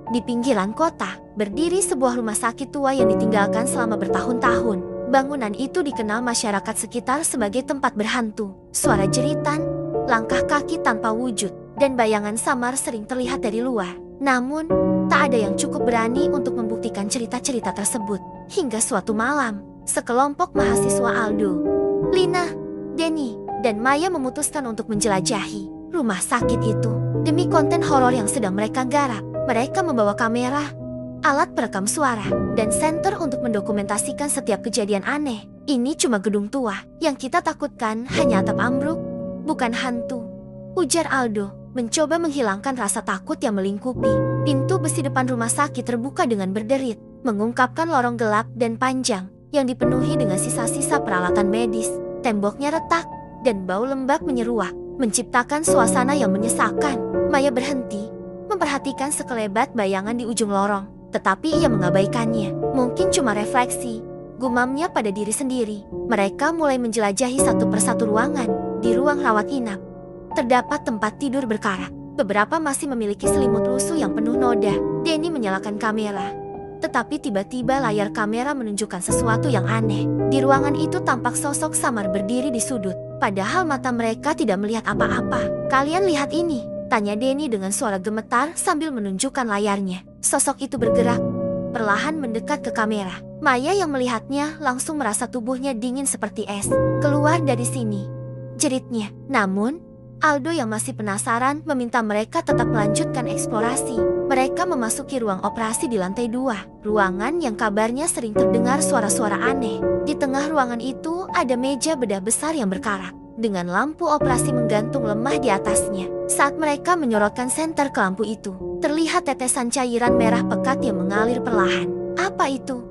Di pinggiran kota, berdiri sebuah rumah sakit tua yang ditinggalkan selama bertahun-tahun. Bangunan itu dikenal masyarakat sekitar sebagai tempat berhantu. Suara jeritan, langkah kaki tanpa wujud, dan bayangan samar sering terlihat dari luar. Namun, tak ada yang cukup berani untuk membuktikan cerita-cerita tersebut. Hingga suatu malam, sekelompok mahasiswa Aldo, Lina, Denny, dan Maya memutuskan untuk menjelajahi rumah sakit itu. Demi konten horor yang sedang mereka garap, mereka membawa kamera, alat perekam suara, dan senter untuk mendokumentasikan setiap kejadian aneh. Ini cuma gedung tua, yang kita takutkan hanya atap ambruk, bukan hantu, ujar Aldo, mencoba menghilangkan rasa takut yang melingkupi. Pintu besi depan rumah sakit terbuka dengan berderit, mengungkapkan lorong gelap dan panjang yang dipenuhi dengan sisa-sisa peralatan medis. Temboknya retak, dan bau lembab menyeruak, menciptakan suasana yang menyesakan. Maya berhenti, memperhatikan sekelebat bayangan di ujung lorong, tetapi ia mengabaikannya. Mungkin cuma refleksi, gumamnya pada diri sendiri. Mereka mulai menjelajahi satu persatu ruangan. Di ruang rawat inap, terdapat tempat tidur berkarat. Beberapa masih memiliki selimut lusuh yang penuh noda. Denny menyalakan kamera, tetapi tiba-tiba layar kamera menunjukkan sesuatu yang aneh. Di ruangan itu tampak sosok samar berdiri di sudut, padahal mata mereka tidak melihat apa-apa. "Kalian lihat ini?" tanya Denny dengan suara gemetar sambil menunjukkan layarnya. Sosok itu bergerak, perlahan mendekat ke kamera. Maya yang melihatnya langsung merasa tubuhnya dingin seperti es. "Keluar dari sini," jeritnya. Namun, Aldo yang masih penasaran meminta mereka tetap melanjutkan eksplorasi. Mereka memasuki ruang operasi di lantai 2, ruangan yang kabarnya sering terdengar suara-suara aneh. Di tengah ruangan itu ada meja bedah besar yang berkarat, dengan lampu operasi menggantung lemah di atasnya. Saat mereka menyorotkan senter ke lampu itu, terlihat tetesan cairan merah pekat yang mengalir perlahan. "Apa itu?"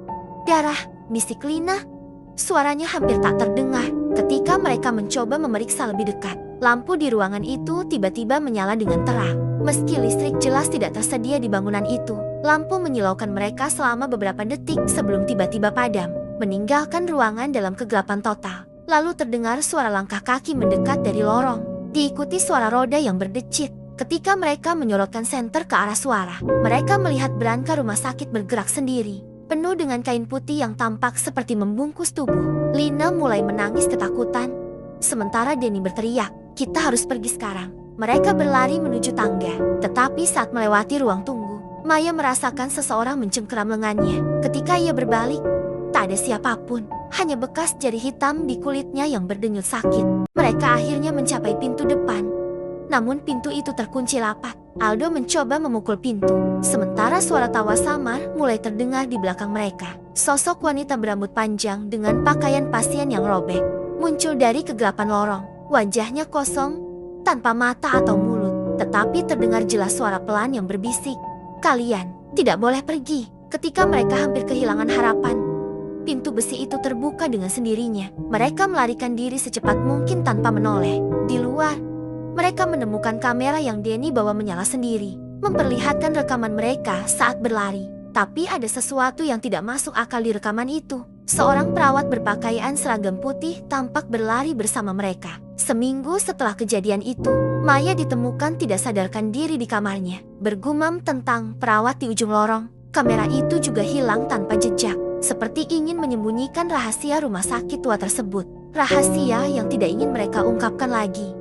"Darah," bisik Lina. Suaranya hampir tak terdengar. Ketika mereka mencoba memeriksa lebih dekat, lampu di ruangan itu tiba-tiba menyala dengan terang. Meski listrik jelas tidak tersedia di bangunan itu, lampu menyilaukan mereka selama beberapa detik sebelum tiba-tiba padam, meninggalkan ruangan dalam kegelapan total. Lalu terdengar suara langkah kaki mendekat dari lorong, diikuti suara roda yang berdecit. Ketika mereka menyorotkan senter ke arah suara, mereka melihat berangka rumah sakit bergerak sendiri, penuh dengan kain putih yang tampak seperti membungkus tubuh. Lina mulai menangis ketakutan, sementara Denny berteriak, "Kita harus pergi sekarang." Mereka berlari menuju tangga, tetapi saat melewati ruang tunggu, Maya merasakan seseorang mencengkeram lengannya. Ketika ia berbalik, tak ada siapapun, hanya bekas jari hitam di kulitnya yang berdenyut sakit. Mereka akhirnya mencapai pintu depan, namun pintu itu terkunci rapat. Aldo mencoba memukul pintu, sementara suara tawa samar mulai terdengar di belakang mereka. Sosok wanita berambut panjang dengan pakaian pasien yang robek muncul dari kegelapan lorong. Wajahnya kosong, tanpa mata atau mulut, tetapi terdengar jelas suara pelan yang berbisik, "Kalian tidak boleh pergi." Ketika mereka hampir kehilangan harapan, pintu besi itu terbuka dengan sendirinya. Mereka melarikan diri secepat mungkin tanpa menoleh. Di luar, mereka menemukan kamera yang Denny bawa menyala sendiri, memperlihatkan rekaman mereka saat berlari. Tapi ada sesuatu yang tidak masuk akal di rekaman itu. Seorang perawat berpakaian seragam putih tampak berlari bersama mereka. Seminggu setelah kejadian itu, Maya ditemukan tidak sadarkan diri di kamarnya, bergumam tentang perawat di ujung lorong. Kamera itu juga hilang tanpa jejak, seperti ingin menyembunyikan rahasia rumah sakit tua tersebut. Rahasia yang tidak ingin mereka ungkapkan lagi.